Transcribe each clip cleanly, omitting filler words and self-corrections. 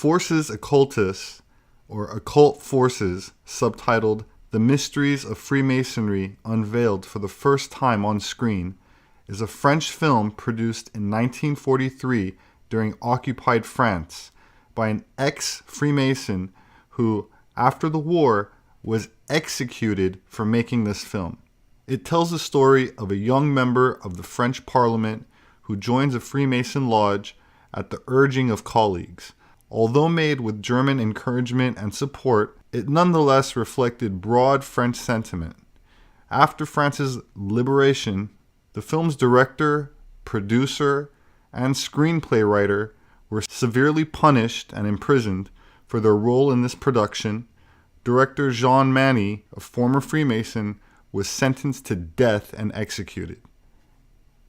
Forces Occultes, or Occult Forces, subtitled The Mysteries of Freemasonry Unveiled for the First Time on Screen, is a French film produced in 1943 during occupied France by an ex-Freemason who, after the war, was executed for making this film. It tells the story of a young member of the French Parliament who joins a Freemason lodge at the urging of colleagues. Although made with German encouragement and support, it nonetheless reflected broad French sentiment. After France's liberation, the film's director, producer, and screenplay writer were severely punished and imprisoned for their role in this production. Director Jean Mamy, a former Freemason, was sentenced to death and executed.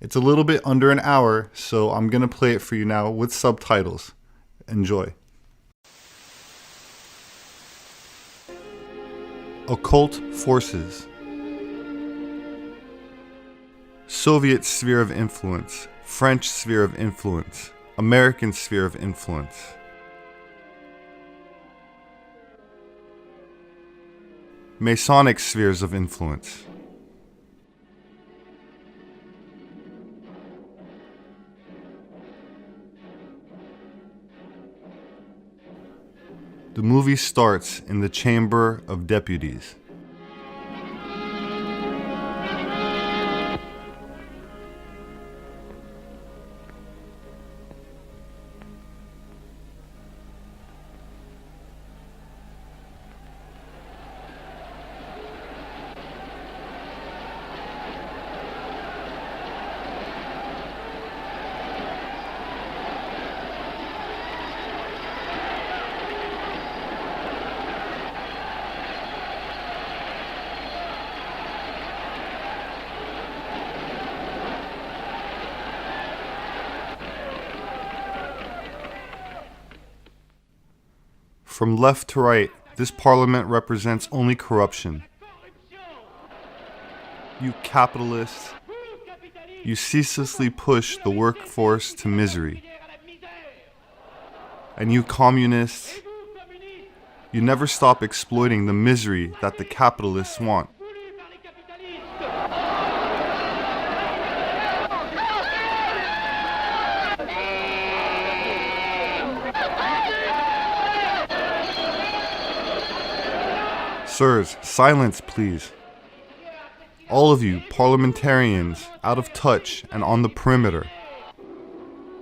It's a little bit under an hour, so I'm going to play it for you now with subtitles. Enjoy. Occult Forces. Soviet sphere of influence, French sphere of influence, American sphere of influence. Masonic spheres of influence. The movie starts in the Chamber of Deputies. From left to right, this parliament represents only corruption. You capitalists, you ceaselessly push the workforce to misery. And you communists, you never stop exploiting the misery that the capitalists want. Sirs, silence, please. All of you parliamentarians out of touch and on the perimeter.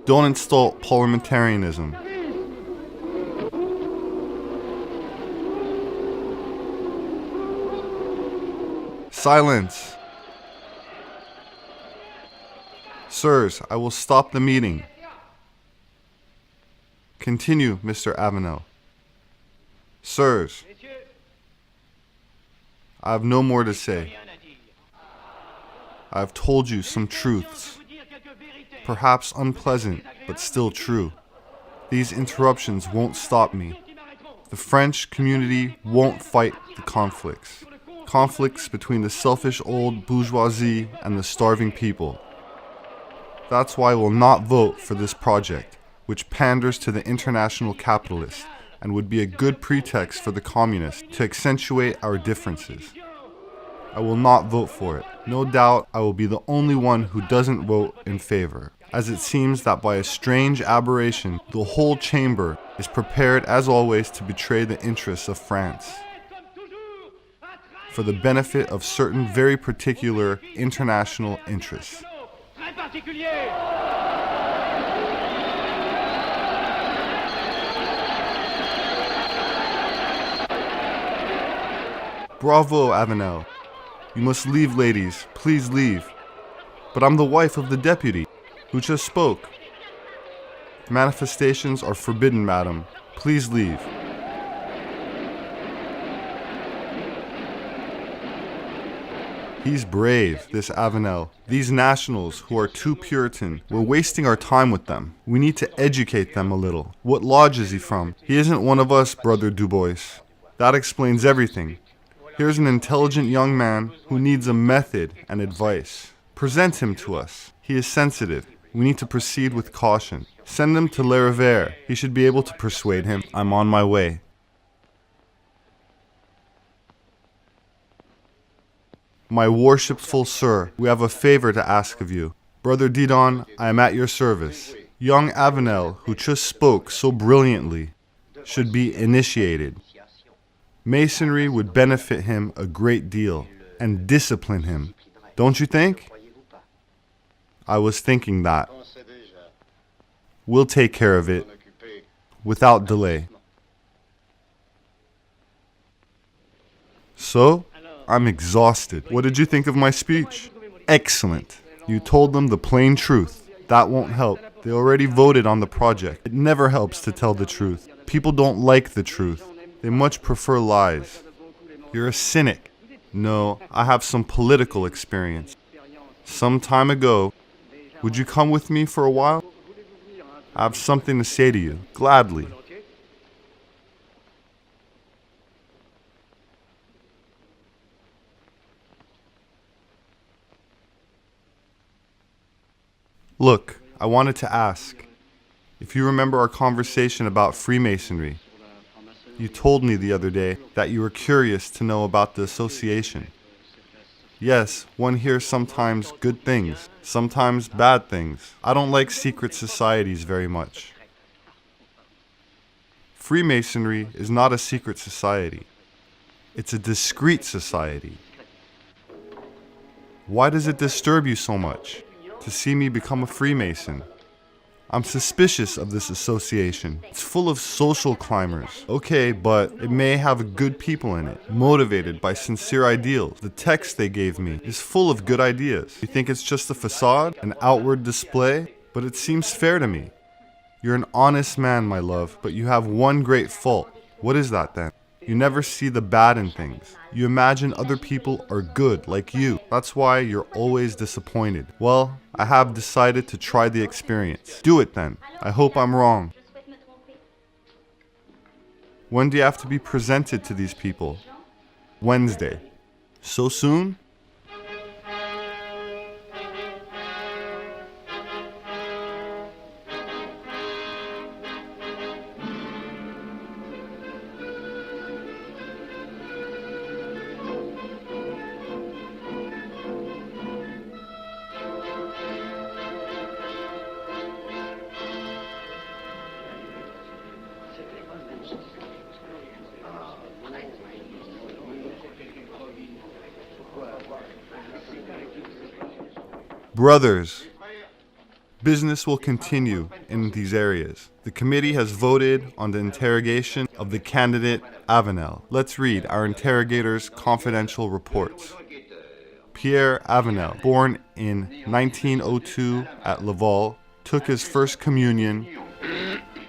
Don't install parliamentarianism. Silence. Sirs, I will stop the meeting. Continue, Mr. Avenel. Sirs, I have no more to say. I have told you some truths, perhaps unpleasant, but still true. These interruptions won't stop me. The French community won't fight the conflicts. Conflicts between the selfish old bourgeoisie and the starving people. That's why I will not vote for this project, which panders to the international capitalists and would be a good pretext for the communists to accentuate our differences. I will not vote for it. No doubt I will be the only one who doesn't vote in favor, as it seems that by a strange aberration, the whole chamber is prepared as always to betray the interests of France for the benefit of certain very particular international interests. Bravo, Avenel. You must leave, ladies. Please leave. But I'm the wife of the deputy, who just spoke. Manifestations are forbidden, madam. Please leave. He's brave, this Avenel. These nationals who are too Puritan, we're wasting our time with them. We need to educate them a little. What lodge is he from? He isn't one of us, Brother Dubois. That explains everything. Here's an intelligent young man who needs a method and advice. Present him to us. He is sensitive. We need to proceed with caution. Send him to Le Revers. He should be able to persuade him. I'm on my way. My worshipful sir, we have a favor to ask of you. Brother Didon, I am at your service. Young Avenel, who just spoke so brilliantly, should be initiated. Masonry would benefit him a great deal and discipline him. Don't you think? I was thinking that. We'll take care of it without delay. So, I'm exhausted. What did you think of my speech? Excellent. You told them the plain truth. That won't help. They already voted on the project. It never helps to tell the truth. People don't like the truth. They much prefer lies. You're a cynic. No, I have some political experience. Some time ago, would you come with me for a while? I have something to say to you. Gladly. Look, I wanted to ask, if you remember our conversation about Freemasonry, you told me the other day that you were curious to know about the association. Yes, one hears sometimes good things, sometimes bad things. I don't like secret societies very much. Freemasonry is not a secret society. It's a discreet society. Why does it disturb you so much to see me become a Freemason? I'm suspicious of this association. It's full of social climbers. Okay, but it may have good people in it, motivated by sincere ideals. The text they gave me is full of good ideas. You think it's just a facade, an outward display? But it seems fair to me. You're an honest man, my love, but you have one great fault. What is that then? You never see the bad in things. You imagine other people are good, like you. That's why you're always disappointed. Well, I have decided to try the experience. Do it then. I hope I'm wrong. When do you have to be presented to these people? Wednesday. So soon? Brothers, business will continue in these areas. The committee has voted on the interrogation of the candidate Avenel. Let's read our interrogator's confidential reports. Pierre Avenel, born in 1902 at Laval, took his first communion.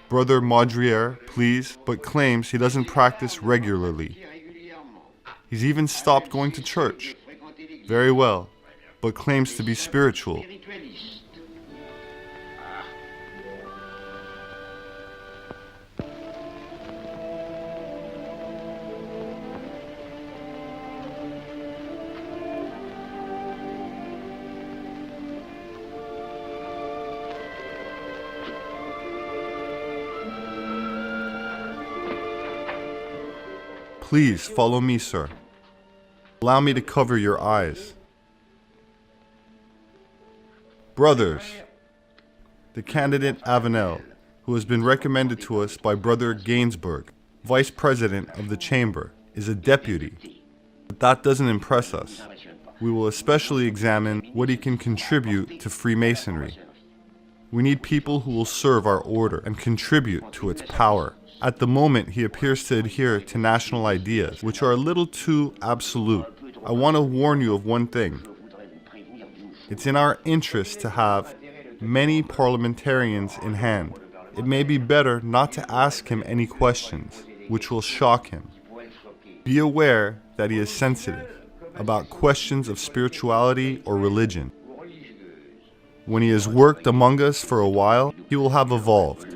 Brother Maudrier, please, but claims he doesn't practice regularly. He's even stopped going to church. Very well, but claims to be spiritual. Please follow me, sir. Allow me to cover your eyes. Brothers, the candidate Avenel, who has been recommended to us by Brother Gainsbourg, Vice President of the Chamber, is a deputy. But that doesn't impress us. We will especially examine what he can contribute to Freemasonry. We need people who will serve our order and contribute to its power. At the moment, he appears to adhere to national ideas, which are a little too absolute. I want to warn you of one thing. It's in our interest to have many parliamentarians in hand. It may be better not to ask him any questions, which will shock him. Be aware that he is sensitive about questions of spirituality or religion. When he has worked among us for a while, he will have evolved.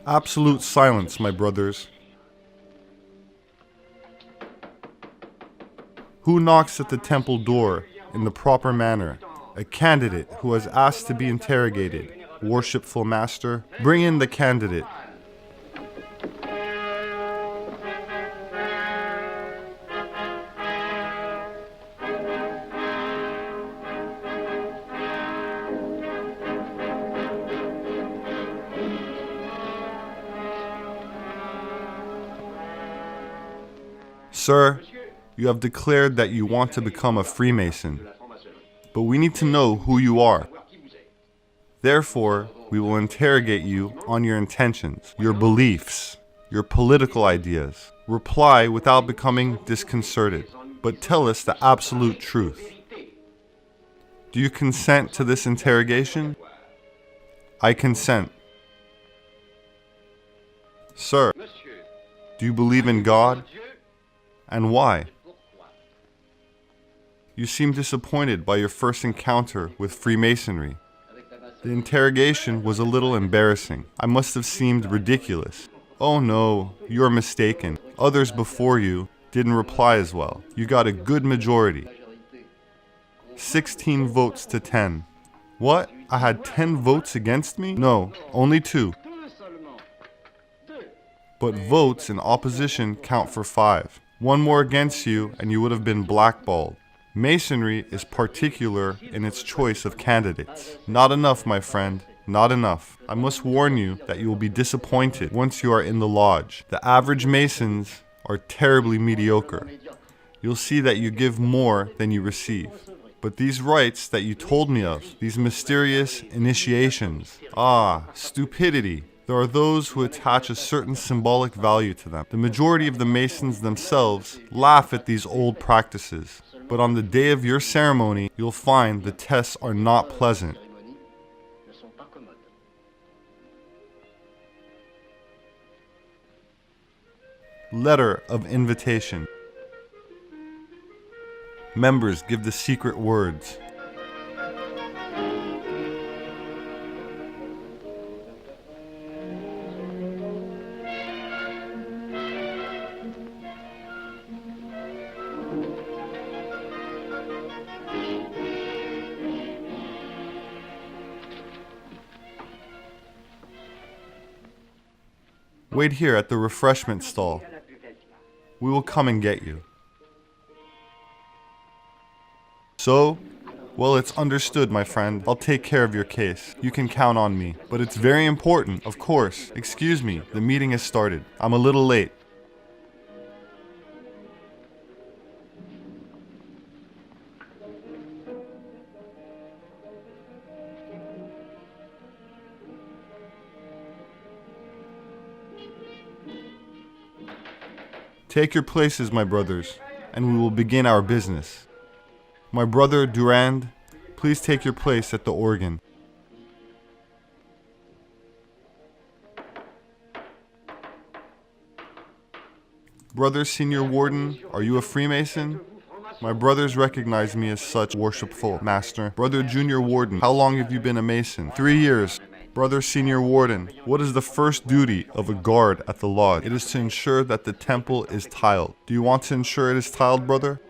Absolute silence, my brothers. Who knocks at the temple door in the proper manner? A candidate who has asked to be interrogated. Worshipful Master, bring in the candidate. Sir, you have declared that you want to become a Freemason, but we need to know who you are. Therefore, we will interrogate you on your intentions, your beliefs, your political ideas. Reply without becoming disconcerted, but tell us the absolute truth. Do you consent to this interrogation? I consent. Sir, do you believe in God? And why? You seem disappointed by your first encounter with Freemasonry. The interrogation was a little embarrassing. I must have seemed ridiculous. Oh no, you are mistaken. Others before you didn't reply as well. You got a good majority. 16 votes to 10. What? I had 10 votes against me? No, only 2. But votes in opposition count for 5. One more against you and you would have been blackballed. Masonry is particular in its choice of candidates. Not enough, my friend. Not enough. I must warn you that you will be disappointed once you are in the lodge. The average Masons are terribly mediocre. You'll see that you give more than you receive. But these rites that you told me of, these mysterious initiations, stupidity. There are those who attach a certain symbolic value to them. The majority of the Masons themselves laugh at these old practices. But on the day of your ceremony, you'll find the tests are not pleasant. Letter of invitation. Members give the secret words. Wait here at the refreshment stall. We will come and get you. So? Well, it's understood, my friend. I'll take care of your case. You can count on me. But it's very important, of course. Excuse me, the meeting has started. I'm a little late. Take your places, my brothers, and we will begin our business. My brother Durand, please take your place at the organ. Brother Senior Warden, are you a Freemason? My brothers recognize me as such, worshipful master. Brother Junior Warden, how long have you been a Mason? 3 years. Brother Senior Warden, what is the first duty of a guard at the lodge? It is to ensure that the temple is tiled. Do you want to ensure it is tiled, brother?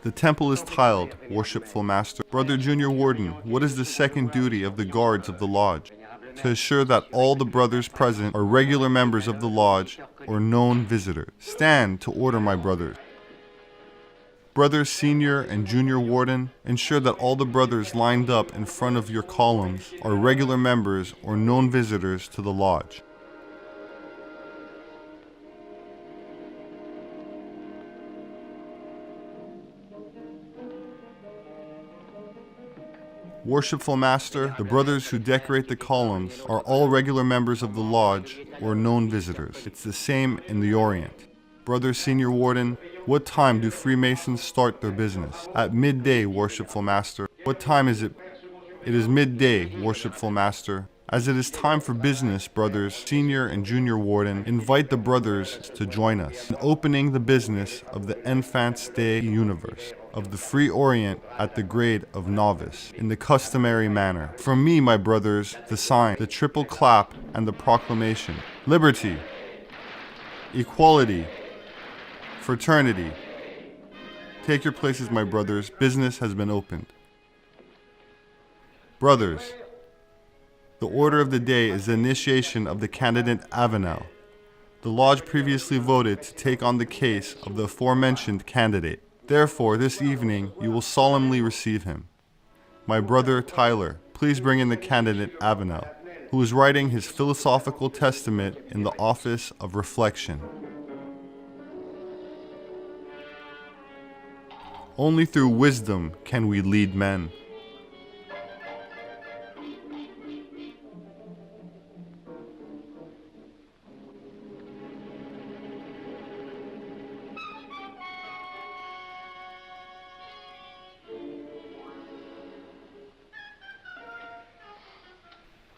The temple is tiled, worshipful master. Brother Junior Warden, what is the second duty of the guards of the lodge? To assure that all the brothers present are regular members of the lodge or known visitors. Stand to order, my brothers. Brothers Senior and Junior Warden, ensure that all the brothers lined up in front of your columns are regular members or known visitors to the lodge. Worshipful Master, the brothers who decorate the columns are all regular members of the lodge or known visitors. It's the same in the Orient. Brother Senior Warden, what time do Freemasons start their business? At midday, Worshipful Master. What time is it? It is midday, Worshipful Master. As it is time for business, brothers Senior and Junior Warden, invite the brothers to join us in opening the business of the Enfants des Universe of the Free Orient at the grade of novice, in the customary manner. From me, my brothers, the sign, the triple clap, and the proclamation. liberty, equality, fraternity. Take your places, my brothers. Business has been opened. Brothers, the order of the day is the initiation of the candidate Avenel. The Lodge previously voted to take on the case of the aforementioned candidate. Therefore, this evening, you will solemnly receive him. My brother Tyler, please bring in the candidate Avenel, who is writing his philosophical testament in the office of reflection. Only through wisdom can we lead men.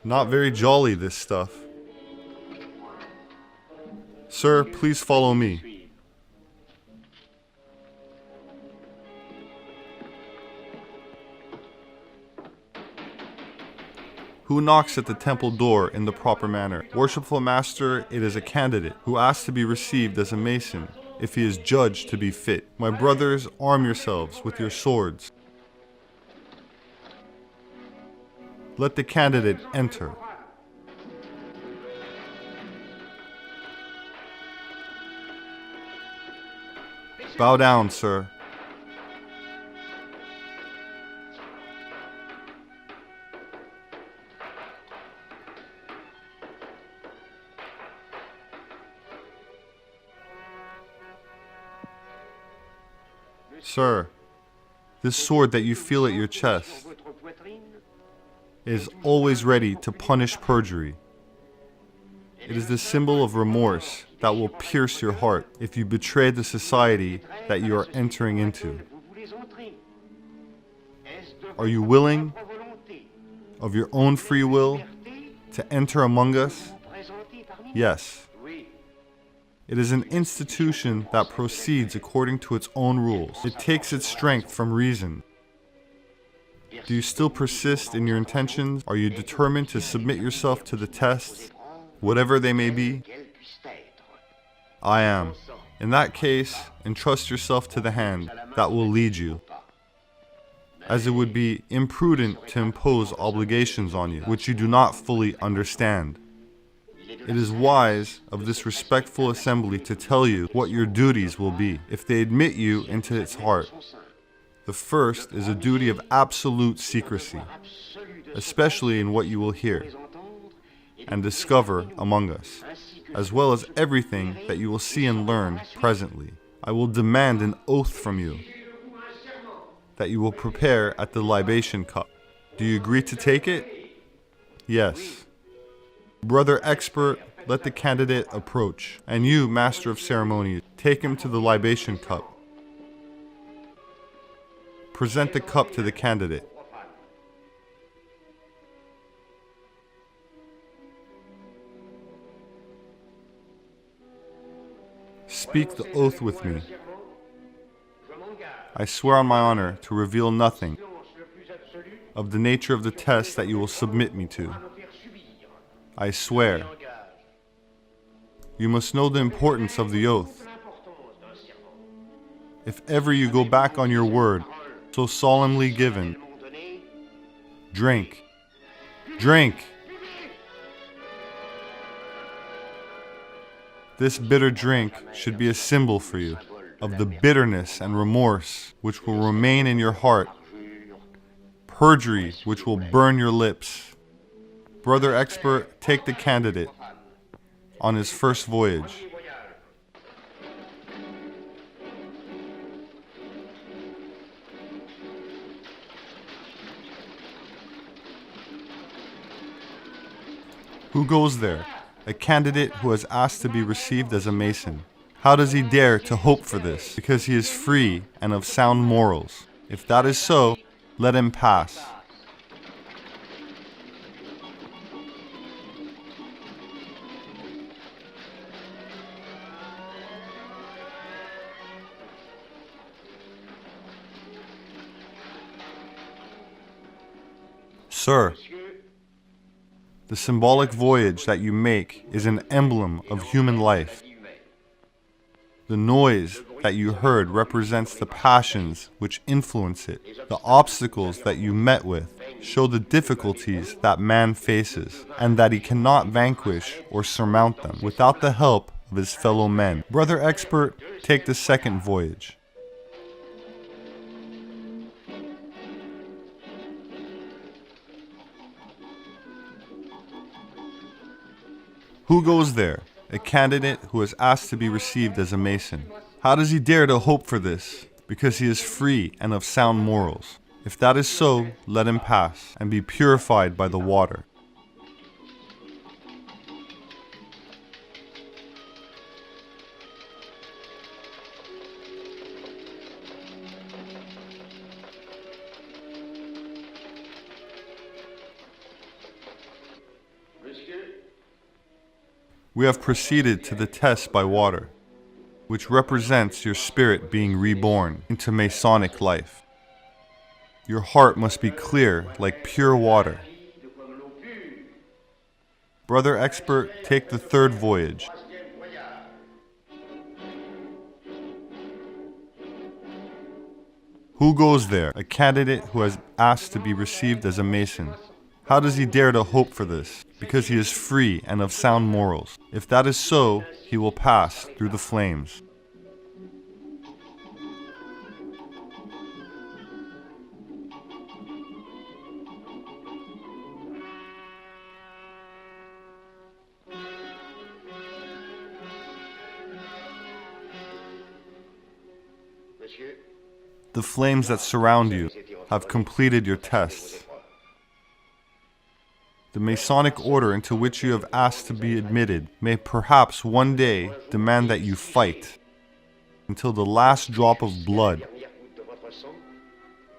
Not very jolly, this stuff. Sir, please follow me. Who knocks at the temple door in the proper manner? Worshipful Master, it is a candidate who asks to be received as a Mason, if he is judged to be fit. My brothers, arm yourselves with your swords. Let the candidate enter. Bow down, sir. Sir, this sword that you feel at your chest is always ready to punish perjury. It is the symbol of remorse that will pierce your heart if you betray the society that you are entering into. Are you willing, of your own free will, to enter among us? Yes. It is an institution that proceeds according to its own rules. It takes its strength from reason. Do you still persist in your intentions? Are you determined to submit yourself to the tests, whatever they may be? I am. In that case, entrust yourself to the hand that will lead you, as it would be imprudent to impose obligations on you, which you do not fully understand. It is wise of this respectful assembly to tell you what your duties will be, if they admit you into its heart. The first is a duty of absolute secrecy, especially in what you will hear and discover among us, as well as everything that you will see and learn presently. I will demand an oath from you that you will prepare at the libation cup. Do you agree to take it? Yes. Brother expert, let the candidate approach, and you, master of ceremonies, take him to the libation cup. Present the cup to the candidate. Speak the oath with me. I swear on my honor to reveal nothing of the nature of the test that you will submit me to. I swear. You must know the importance of the oath. If ever you go back on your word, so solemnly given, drink. Drink! This bitter drink should be a symbol for you of the bitterness and remorse which will remain in your heart, perjury which will burn your lips. Brother expert, take the candidate on his first voyage. Who goes there? A candidate who has asked to be received as a Mason. How does he dare to hope for this? Because he is free and of sound morals. If that is so, let him pass. Sir, The symbolic voyage that you make is an emblem of human life. The noise that you heard represents the passions which influence it. The obstacles that you met with show the difficulties that man faces, and that he cannot vanquish or surmount them without the help of his fellow men. Brother Expert, take the second voyage. Who goes there? A candidate who is asked to be received as a Mason. How does he dare to hope for this? Because he is free and of sound morals. If that is so, let him pass and be purified by the water. We have proceeded to the test by water, which represents your spirit being reborn into Masonic life. Your heart must be clear like pure water. Brother Expert, take the third voyage. Who goes there? A candidate who has asked to be received as a Mason. How does he dare to hope for this? Because he is free and of sound morals. If that is so, he will pass through the flames. The flames that surround you have completed your tests. The Masonic order into which you have asked to be admitted may perhaps one day demand that you fight until the last drop of blood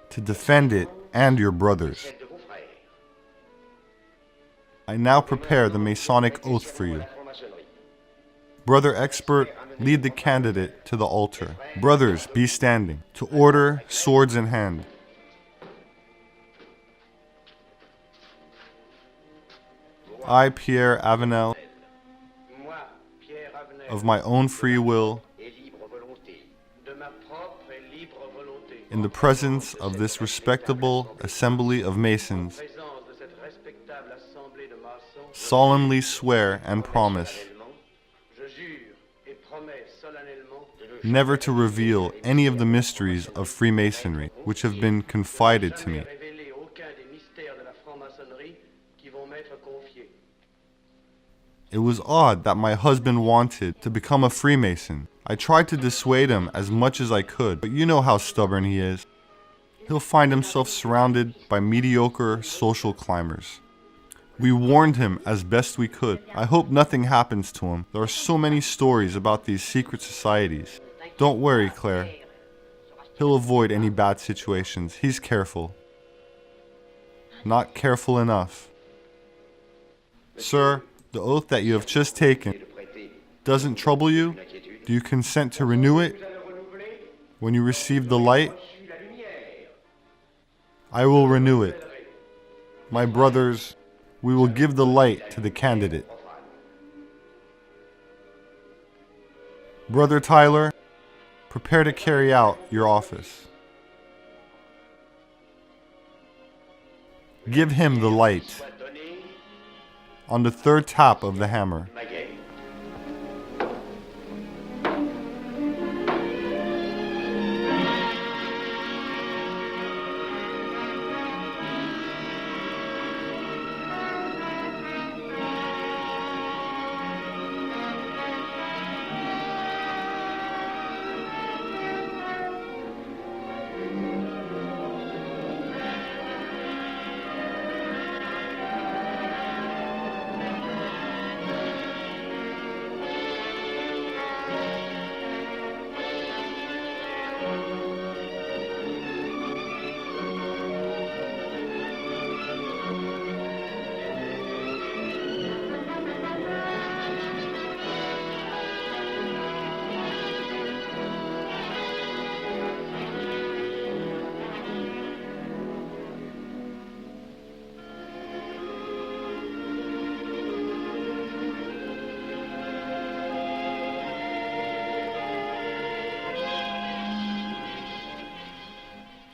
to defend it and your brothers. I now prepare the Masonic oath for you. Brother Expert, lead the candidate to the altar. Brothers, be standing. To order, swords in hand. I, Pierre Avenel, of my own free will, in the presence of this respectable assembly of Masons, solemnly swear and promise never to reveal any of the mysteries of Freemasonry which have been confided to me. It was odd that my husband wanted to become a Freemason. I tried to dissuade him as much as I could, but you know how stubborn he is. He'll find himself surrounded by mediocre social climbers. We warned him as best we could. I hope nothing happens to him. There are so many stories about these secret societies. Don't worry, Claire. He'll avoid any bad situations. He's careful. Not careful enough. Sir, the oath that you have just taken doesn't trouble you? Do you consent to renew it when you receive the light? I will renew it. My brothers, we will give the light to the candidate. Brother Tyler, prepare to carry out your office. Give him the light on the third tap of the hammer.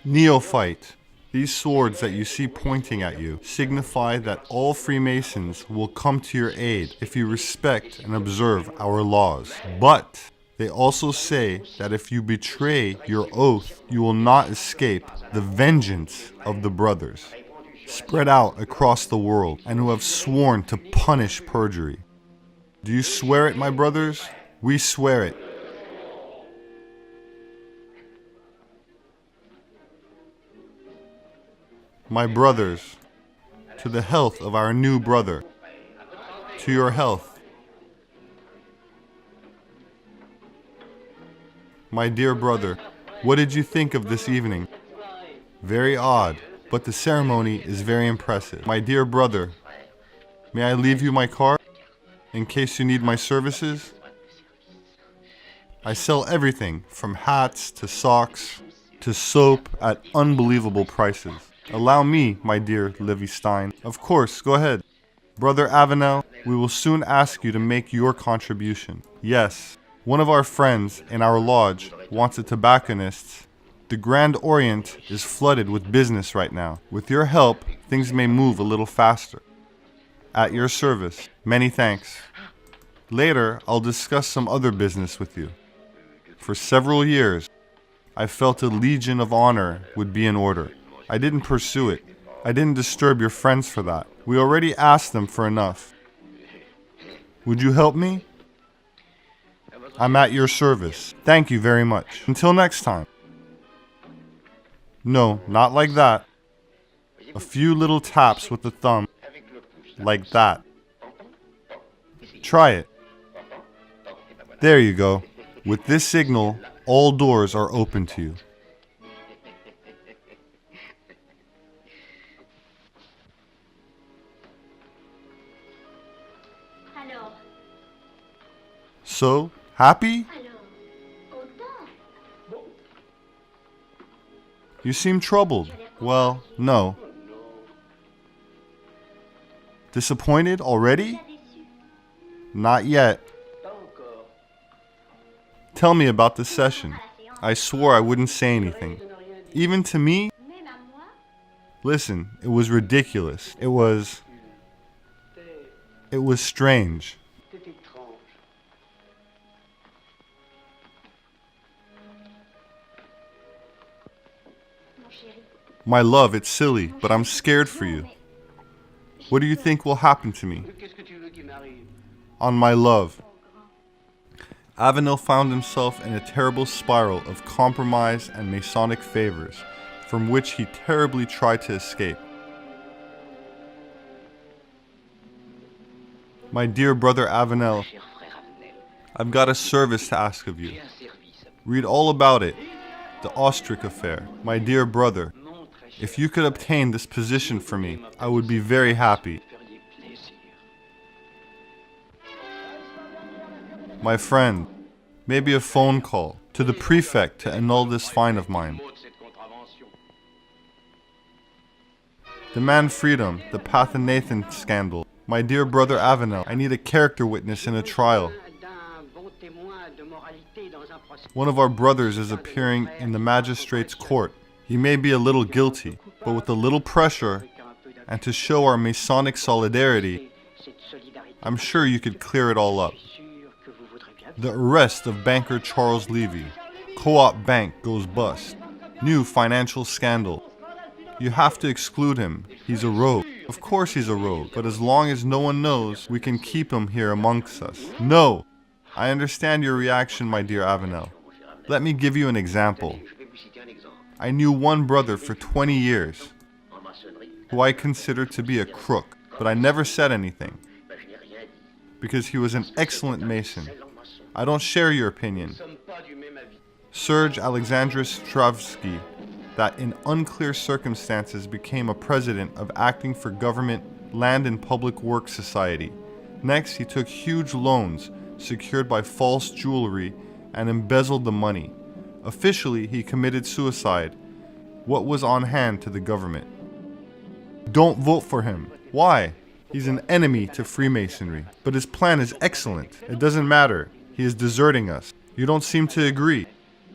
Neophyte. These swords that you see pointing at you signify that all Freemasons will come to your aid if you respect and observe our laws. But they also say that if you betray your oath, you will not escape the vengeance of the brothers spread out across the world and who have sworn to punish perjury. Do you swear it, my brothers? We swear it. My brothers, to the health of our new brother, to your health. My dear brother, what did you think of this evening? Very odd, but the ceremony is very impressive. My dear brother, may I leave you my card in case you need my services? I sell everything from hats to socks to soap at unbelievable prices. Allow me, my dear Livy Stein. Of course, go ahead. Brother Avenel, we will soon ask you to make your contribution. Yes, one of our friends in our lodge wants a tobacconist. The Grand Orient is flooded with business right now. With your help, things may move a little faster. At your service. Many thanks. Later, I'll discuss some other business with you. For several years, I felt a legion of honor would be in order. I didn't pursue it. I didn't disturb your friends for that. We already asked them for enough. Would you help me? I'm at your service. Thank you very much. Until next time. No, not like that. A few little taps with the thumb. Like that. Try it. There you go. With this signal, all doors are open to you. So, happy? You seem troubled. Well, no. Disappointed already? Not yet. Tell me about the session. I swore I wouldn't say anything. Even to me? Listen, it was ridiculous. It was strange. My love, it's silly, but I'm scared for you. What do you think will happen to me? On my love. Avenel found himself in a terrible spiral of compromise and Masonic favors, from which he terribly tried to escape. My dear brother Avenel, I've got a service to ask of you. Read all about it, the Ostrich affair. My dear brother, if you could obtain this position for me, I would be very happy. My friend, maybe a phone call to the prefect to annul this fine of mine. Demand freedom, the Atlantean scandal. My dear brother Avenel, I need a character witness in a trial. One of our brothers is appearing in the magistrate's court. He may be a little guilty, but with a little pressure, and to show our Masonic solidarity, I'm sure you could clear it all up. The arrest of banker Charles Levy. Co-op bank goes bust. New financial scandal. You have to exclude him. He's a rogue. Of course he's a rogue, but as long as no one knows, we can keep him here amongst us. No! I understand your reaction, my dear Avenel. Let me give you an example. I knew one brother for 20 years, who I considered to be a crook, but I never said anything, because he was an excellent Mason. I don't share your opinion. Serge Alexandrovich Stravsky, that in unclear circumstances became a president of Acting for Government Land and Public Works Society. Next, he took huge loans secured by false jewelry and embezzled the money. Officially, he committed suicide. What was on hand to the government? Don't vote for him. Why? He's an enemy to Freemasonry. But his plan is excellent. It doesn't matter. He is deserting us. You don't seem to agree.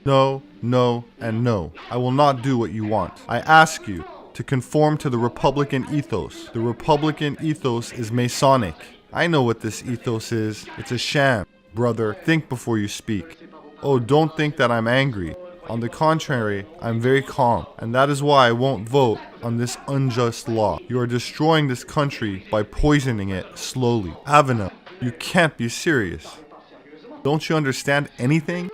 No, no, and no. I will not do what you want. I ask you to conform to the Republican ethos. The Republican ethos is Masonic. I know what this ethos is. It's a sham. Brother, think before you speak. Oh, don't think that I'm angry. On the contrary, I'm very calm, and that is why I won't vote on this unjust law. You are destroying this country by poisoning it slowly. Avenel, you can't be serious. Don't you understand anything?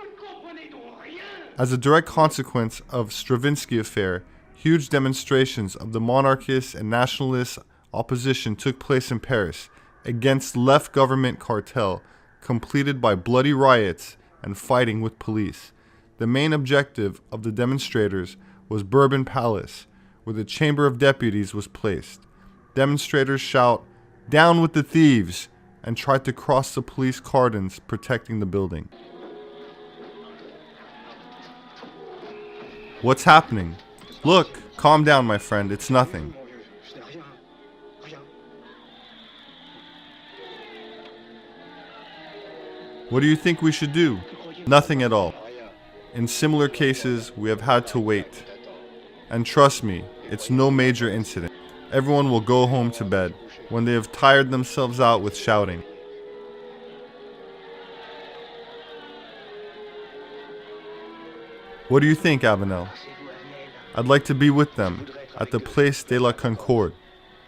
As a direct consequence of Stravinsky affair, huge demonstrations of the monarchist and nationalist opposition took place in Paris against left government cartel, completed by bloody riots and fighting with police. The main objective of the demonstrators was Bourbon Palace, where the Chamber of Deputies was placed. Demonstrators shout, "Down with the thieves!" and tried to cross the police cordons protecting the building. What's happening? Look, calm down, my friend, it's nothing. What do you think we should do? Nothing at all. In similar cases, we have had to wait. And trust me, it's no major incident. Everyone will go home to bed when they have tired themselves out with shouting. What do you think, Avenel? I'd like to be with them at the Place de la Concorde.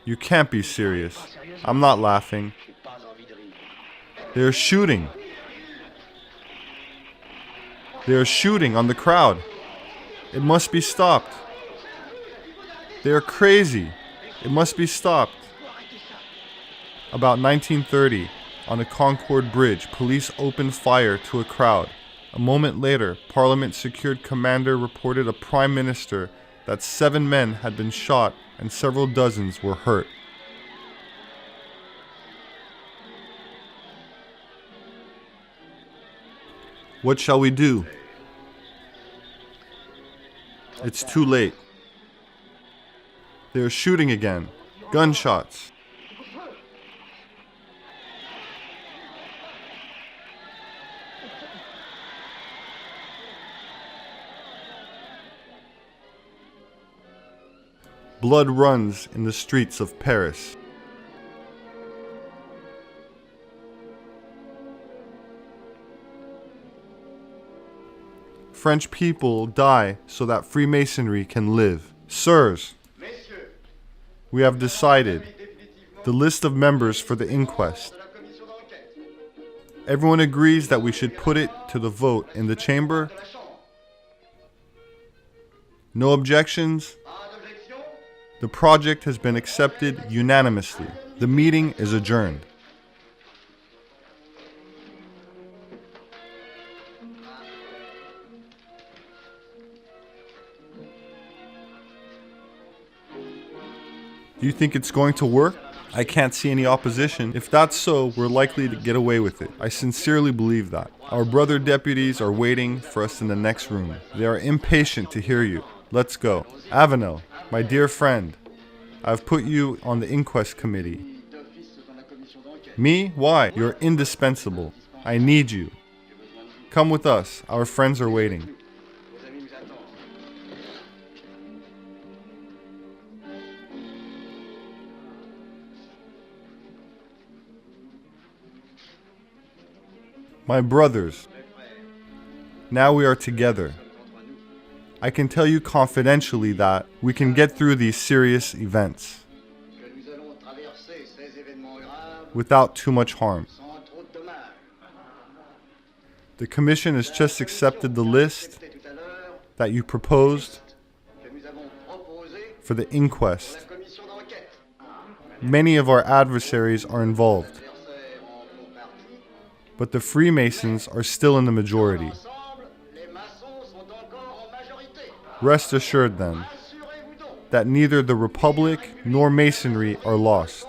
You can't be serious. I'm not laughing. They're shooting. They are shooting on the crowd. It must be stopped. They are crazy. It must be stopped. About 1930, on a Concorde Bridge, police opened fire to a crowd. A moment later, Parliament secured commander reported a prime minister that 7 men had been shot and several dozens were hurt. What shall we do? It's too late. They are shooting again. Gunshots. Blood runs in the streets of Paris. French people die so that Freemasonry can live. Sirs, we have decided the list of members for the inquest. Everyone agrees that we should put it to the vote in the chamber. No objections? The project has been accepted unanimously. The meeting is adjourned. Do you think it's going to work? I can't see any opposition. If that's so, we're likely to get away with it. I sincerely believe that. Our brother deputies are waiting for us in the next room. They are impatient to hear you. Let's go. Avenel, my dear friend, I've put you on the inquest committee. Me? Why? You're indispensable. I need you. Come with us. Our friends are waiting. My brothers, now we are together. I can tell you confidentially that we can get through these serious events without too much harm. The Commission has just accepted the list that you proposed for the inquest. Many of our adversaries are involved, but the Freemasons are still in the majority. Rest assured, then, that neither the Republic nor Masonry are lost.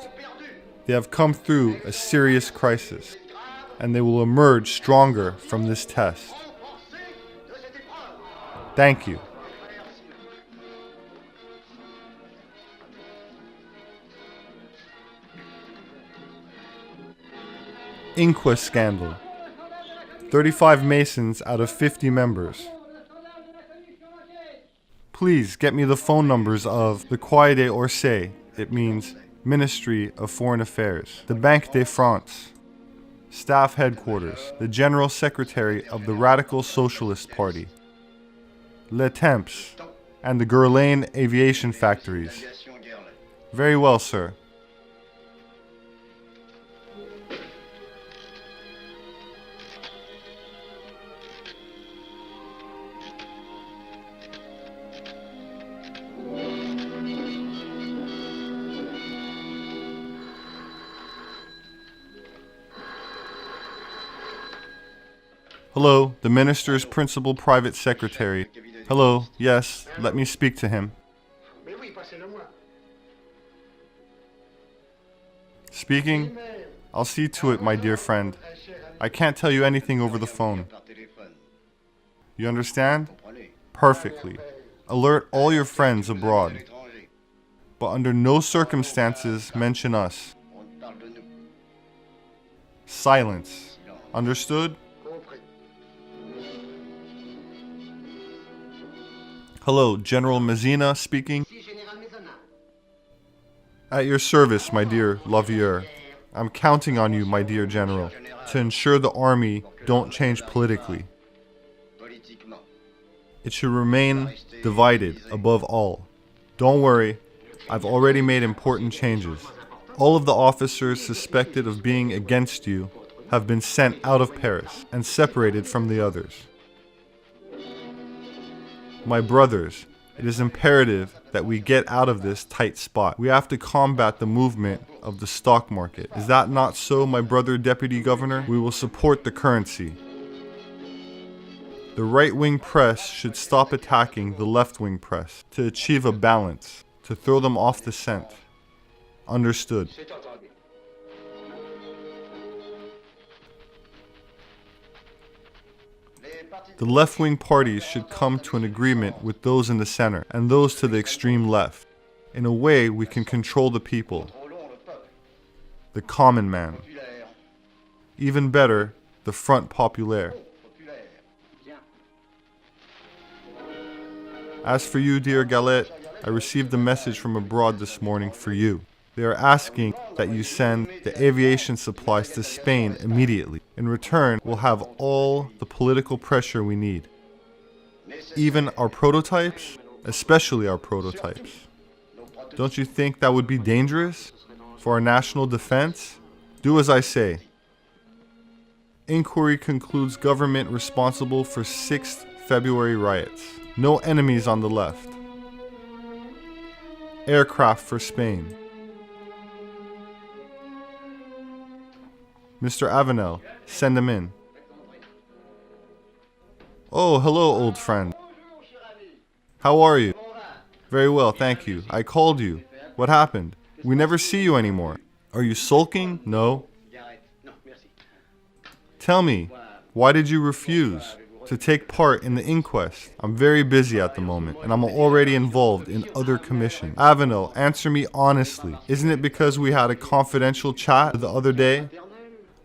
They have come through a serious crisis, and they will emerge stronger from this test. Thank you. Inquest scandal. 35 Masons out of 50 members. Please get me the phone numbers of the Quai des Orsay, it means Ministry of Foreign Affairs, the Banque de France, Staff Headquarters, the General Secretary of the Radical Socialist Party, Le Temps, and the Guerlain Aviation Factories. Very well, sir. Hello, the minister's principal private secretary. Hello, yes, let me speak to him. Speaking? I'll see to it, my dear friend. I can't tell you anything over the phone. You understand? Perfectly. Alert all your friends abroad. But under no circumstances mention us. Silence. Understood? Hello, General Mazzina speaking. At your service, my dear Lavier. I'm counting on you, my dear General, to ensure the army don't change politically. It should remain divided above all. Don't worry, I've already made important changes. All of the officers suspected of being against you have been sent out of Paris and separated from the others. My brothers, it is imperative that we get out of this tight spot. We have to combat the movement of the stock market. Is that not so, my brother Deputy Governor? We will support the currency. The right-wing press should stop attacking the left-wing press to achieve a balance, to throw them off the scent. Understood. The left-wing parties should come to an agreement with those in the center and those to the extreme left. In a way, we can control the people, the common man. Even better, the Front Populaire. As for you, dear Galette, I received a message from abroad this morning for you. They are asking that you send the aviation supplies to Spain immediately. In return, we'll have all the political pressure we need. Even our prototypes, especially our prototypes. Don't you think that would be dangerous for our national defense? Do as I say. Inquiry concludes government responsible for 6th February riots. No enemies on the left. Aircraft for Spain. Mr. Avenel, send him in. Oh, hello, old friend. How are you? Very well, thank you. I called you. What happened? We never see you anymore. Are you sulking? No. Tell me, why did you refuse to take part in the inquest? I'm very busy at the moment, and I'm already involved in other commissions. Avenel, answer me honestly. Isn't it because we had a confidential chat the other day?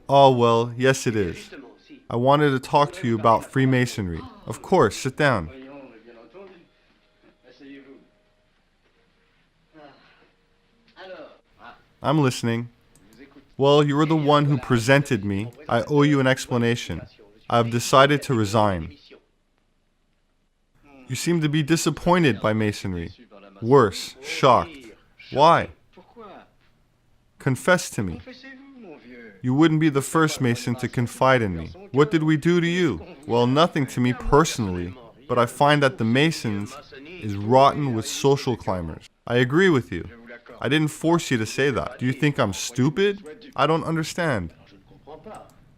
Oh, well, yes it is. I wanted to talk to you about Freemasonry. Of course, sit down. I'm listening. Well, you were the one who presented me. I owe you an explanation. I have decided to resign. You seem to be disappointed by Masonry. Worse, shocked. Why? Confess to me. You wouldn't be the first Mason to confide in me. What did we do to you? Well, nothing to me personally, but I find that the Masons is rotten with social climbers. I agree with you. I didn't force you to say that. Do you think I'm stupid? I don't understand.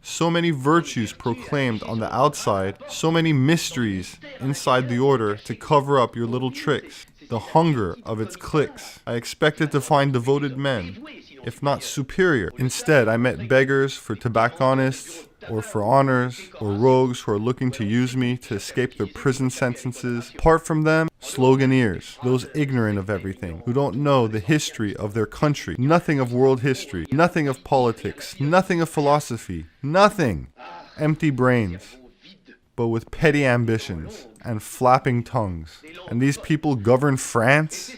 So many virtues proclaimed on the outside, so many mysteries inside the order to cover up your little tricks. The hunger of its cliques. I expected to find devoted men, if not superior. Instead, I met beggars for tobacconists, or for honors, or rogues who are looking to use me to escape their prison sentences. Apart from them, sloganeers, those ignorant of everything, who don't know the history of their country, nothing of world history, nothing of politics, nothing of philosophy, nothing. Empty brains, but with petty ambitions and flapping tongues. And these people govern France?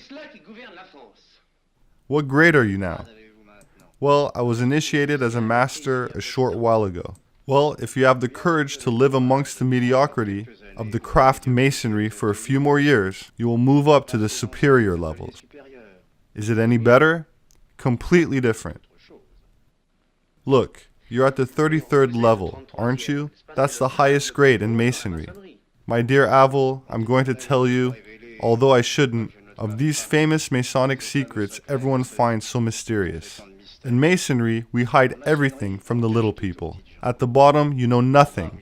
What grade are you now? Well, I was initiated as a master a short while ago. Well, if you have the courage to live amongst the mediocrity of the craft masonry for a few more years, you will move up to the superior levels. Is it any better? Completely different. Look, you're at the 33rd level, aren't you? That's the highest grade in masonry. My dear Avel, I'm going to tell you, although I shouldn't, of these famous Masonic secrets everyone finds so mysterious. In masonry, we hide everything from the little people. At the bottom, you know nothing.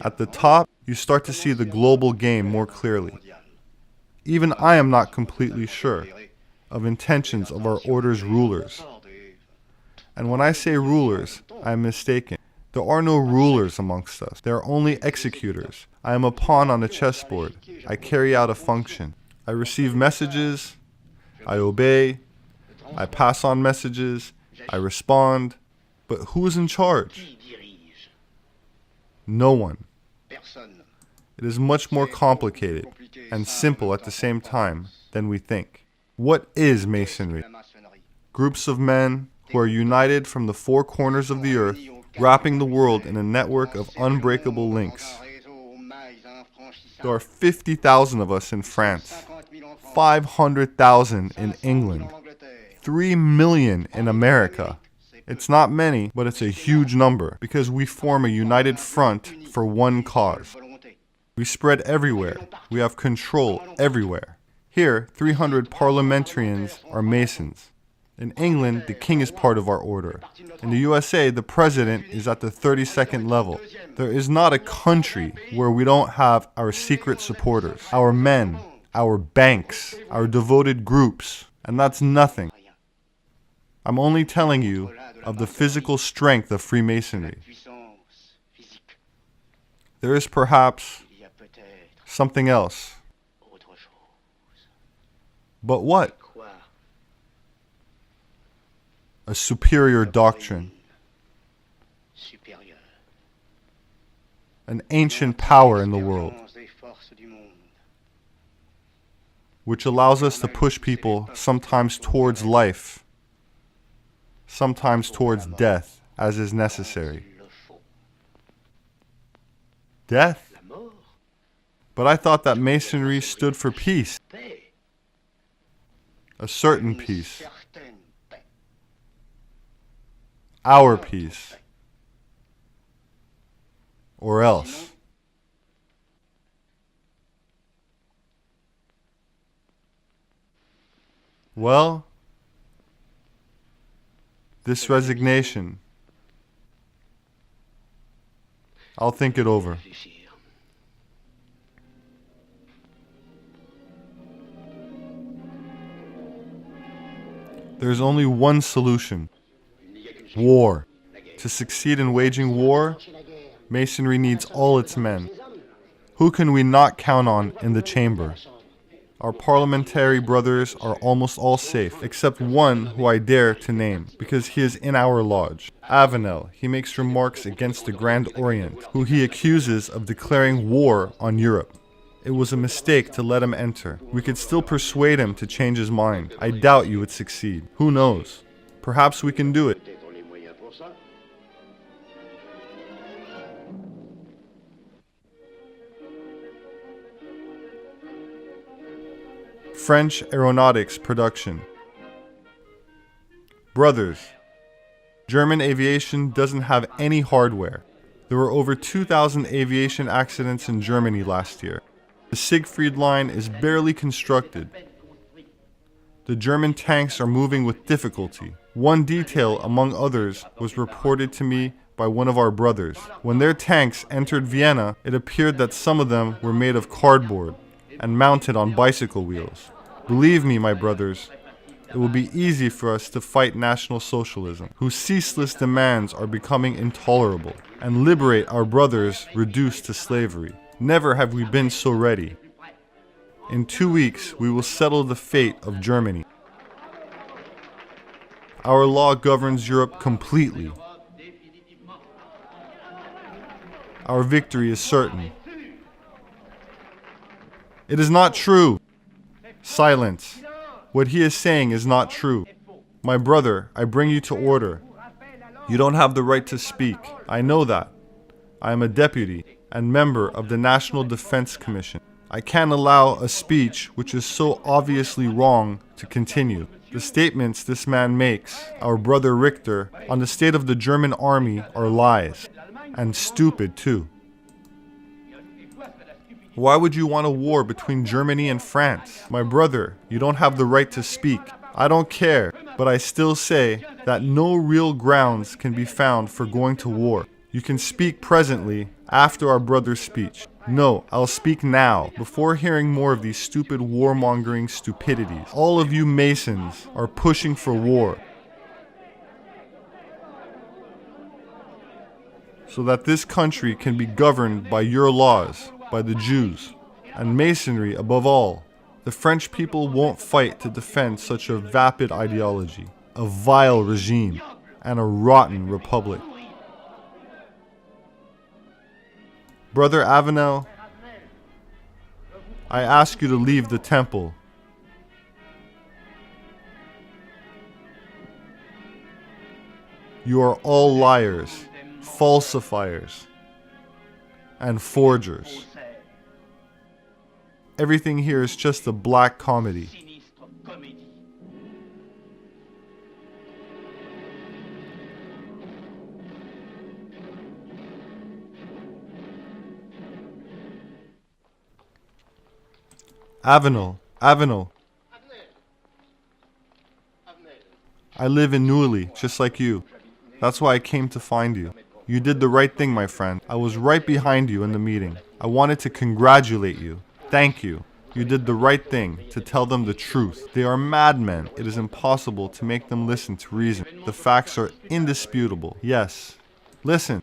At the top, you start to see the global game more clearly. Even I am not completely sure of intentions of our order's rulers. And when I say rulers, I am mistaken. There are no rulers amongst us. There are only executors. I am a pawn on a chessboard. I carry out a function. I receive messages. I obey. I pass on messages. I respond. But who is in charge? No one. It is much more complicated and simple at the same time than we think. What is Masonry? Groups of men who are united from the four corners of the earth, wrapping the world in a network of unbreakable links. There are 50,000 of us in France, 500,000 in England, 3 million in America. It's not many, but it's a huge number because we form a united front for one cause. We spread everywhere. We have control everywhere. Here, 300 parliamentarians are Masons. In England, the king is part of our order. In the USA, the president is at the 32nd level. There is not a country where we don't have our secret supporters, our men, our banks, our devoted groups, and that's nothing. I'm only telling you of the physical strength of Freemasonry. There is perhaps something else. But what? A superior doctrine. An ancient power in the world, which allows us to push people sometimes towards life, sometimes towards death, as is necessary. Death? But I thought that Masonry stood for peace. A certain peace. Our peace. Or else. Well, this resignation, I'll think it over. There's only one solution. War. To succeed in waging war, Masonry needs all its men. Who can we not count on in the chamber? Our parliamentary brothers are almost all safe, except one who I dare to name, because he is in our lodge. Avenel, he makes remarks against the Grand Orient, who he accuses of declaring war on Europe. It was a mistake to let him enter. We could still persuade him to change his mind. I doubt you would succeed. Who knows? Perhaps we can do it. French aeronautics production. Brothers, German aviation doesn't have any hardware. There were over 2,000 aviation accidents in Germany last year. The Siegfried line is barely constructed. The German tanks are moving with difficulty. One detail, among others, was reported to me by one of our brothers. When their tanks entered Vienna, it appeared that some of them were made of cardboard and mounted on bicycle wheels. Believe me, my brothers, it will be easy for us to fight National Socialism, whose ceaseless demands are becoming intolerable, and liberate our brothers reduced to slavery. Never have we been so ready. In 2 weeks, we will settle the fate of Germany. Our law governs Europe completely. Our victory is certain. It is not true. Silence. What he is saying is not true. My brother, I bring you to order. You don't have the right to speak. I know that. I am a deputy and member of the National Defense Commission. I can't allow a speech which is so obviously wrong to continue. The statements this man makes, our brother Richter, on the state of the German army are lies. And stupid too. Why would you want a war between Germany and France? My brother, you don't have the right to speak. I don't care, but I still say that no real grounds can be found for going to war. You can speak presently after our brother's speech. No, I'll speak now, before hearing more of these stupid warmongering stupidities. All of you Masons are pushing for war, so that this country can be governed by your laws, by the Jews, and Masonry above all. The French people won't fight to defend such a vapid ideology, a vile regime, and a rotten republic. Brother Avenel, I ask you to leave the temple. You are all liars, falsifiers, and forgers. Everything here is just a black comedy. Avenel, I live in Neuilly, just like you. That's why I came to find you. You did the right thing, my friend. I was right behind you in the meeting. I wanted to congratulate you. Thank you. You did the right thing to tell them the truth. They are madmen. It is impossible to make them listen to reason. The facts are indisputable. Yes. Listen,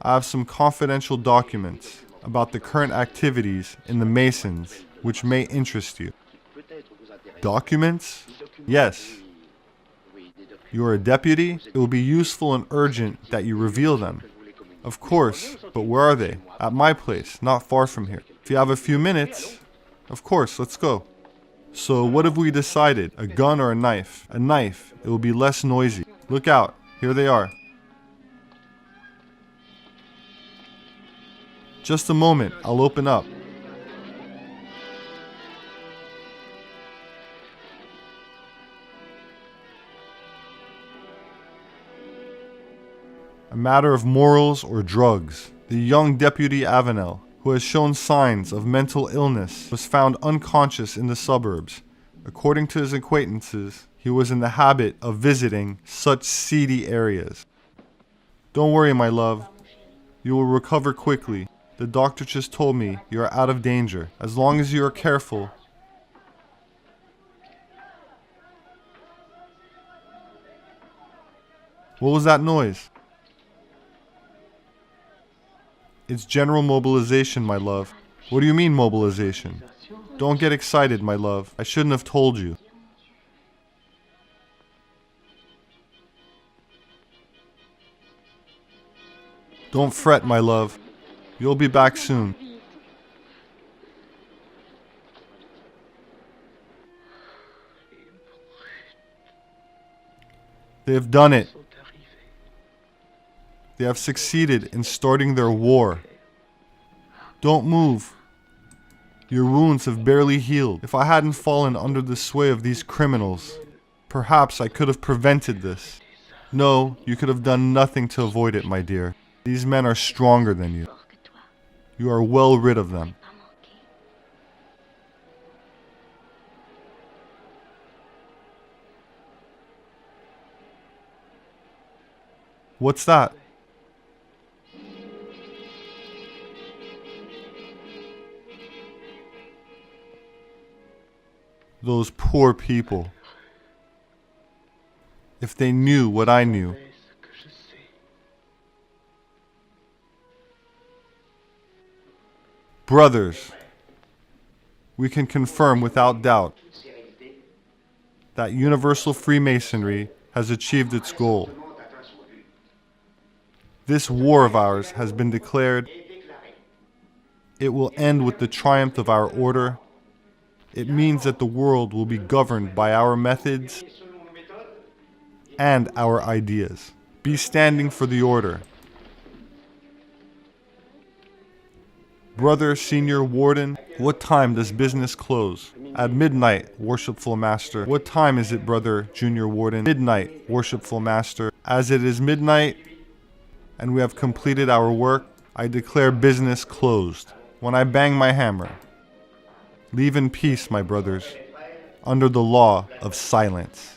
I have some confidential documents about the current activities in the Masons, which may interest you. Documents? Yes. You are a deputy? It will be useful and urgent that you reveal them. Of course, but where are they? At my place, not far from here. If you have a few minutes, of course, let's go. So what have we decided? A gun or a knife? A knife. It will be less noisy. Look out. Here they are. Just a moment. I'll open up. A matter of morals or drugs. The young Deputy Avenel, who has shown signs of mental illness, was found unconscious in the suburbs. According to his acquaintances, he was in the habit of visiting such seedy areas. Don't worry, my love. You will recover quickly. The doctor just told me you are out of danger. As long as you are careful. What was that noise? It's general mobilization, my love. What do you mean, mobilization? Don't get excited, my love. I shouldn't have told you. Don't fret, my love. You'll be back soon. They have done it. They have succeeded in starting their war. Don't move. Your wounds have barely healed. If I hadn't fallen under the sway of these criminals, perhaps I could have prevented this. No, you could have done nothing to avoid it, my dear. These men are stronger than you. You are well rid of them. What's that? Those poor people. If they knew what I knew. Brothers, we can confirm without doubt that universal Freemasonry has achieved its goal. This war of ours has been declared. It will end with the triumph of our order It means that the world will be governed by our methods and our ideas. Be standing for the order. Brother Senior Warden, what time does business close? At midnight, Worshipful Master. What time is it, Brother Junior Warden? Midnight, Worshipful Master. As it is midnight, and we have completed our work, I declare business closed. When I bang my hammer, leave in peace, my brothers, under the law of silence.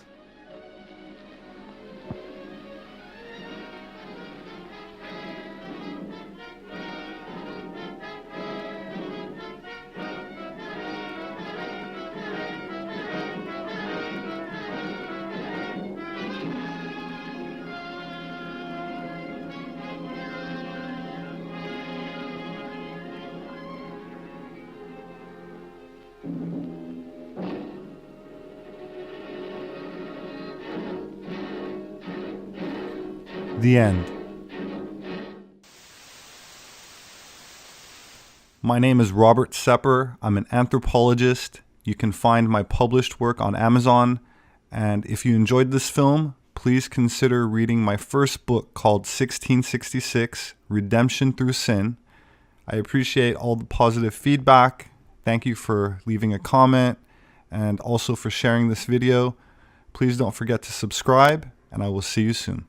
The end. My name is Robert SEPEHR. I'm an anthropologist. You can find my published work on Amazon. And if you enjoyed this film, please consider reading my first book called 1666, Redemption Through Sin. I appreciate all the positive feedback. Thank you for leaving a comment and also for sharing this video. Please don't forget to subscribe, and I will see you soon.